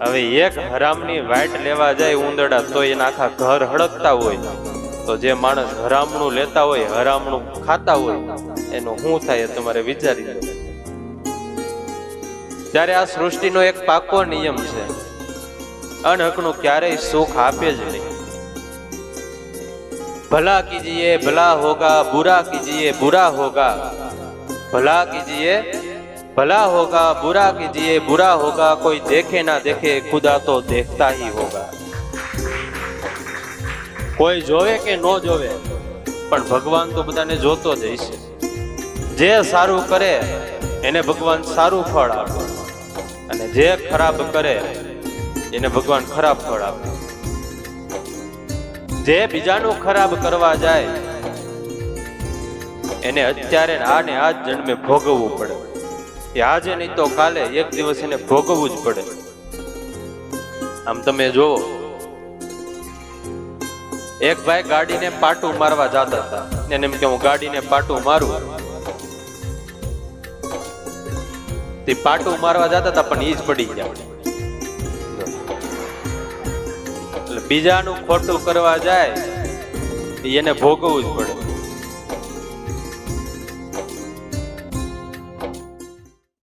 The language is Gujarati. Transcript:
હવે એક હરામની વાટ લેવા જાય ઉંદરડા તો એના આખા ઘર હળગતા હોય, તો જે માણસ હરામણું લેતા હોય, હરામણું ખાતા હોય, એનું શું થાય તમારે વિચારી લો. ત્યારે આ સૃષ્ટિનો એક પાકો નિયમ છે, અનહકનું ક્યારેય સુખ આપે જ નહીં. ભલા કીજીએ ભલા હોગા, બુરા કીજીએ બુરા હોગા. ભલા કીજીએ भला होगा, बुरा कीजिए बुरा होगा. कोई देखे ना देखे खुदा तो देखता ही होगा. કોઈ જોવે કે ન જોવે પણ ભગવાન તો બધાને જોતો જ હશે. જે સારું કરે એને ભગવાન સારું ફળ આપે, અને જે ખરાબ કરે એને ભગવાન ખરાબ ફળ આપે. જે બીજાનું ખરાબ કરવા જાય એને અત્યારે આ ને આ જ જન્મે ભોગવવું પડે. એ આજે નહીં તો કાલે એક દિવસ એને ભોગવવું જ પડે. આમ તમે જોવો, એક ભાઈ ગાડીને પાટું મારવા જતા હતા, એને એમ કે હું ગાડીને પાટું મારું. તે પાટું મારવા જતા હતા પણ ઈ જ પડી ગયા. એટલે બીજાનું ખોટું કરવા જાય એને ભોગવવું જ પડે.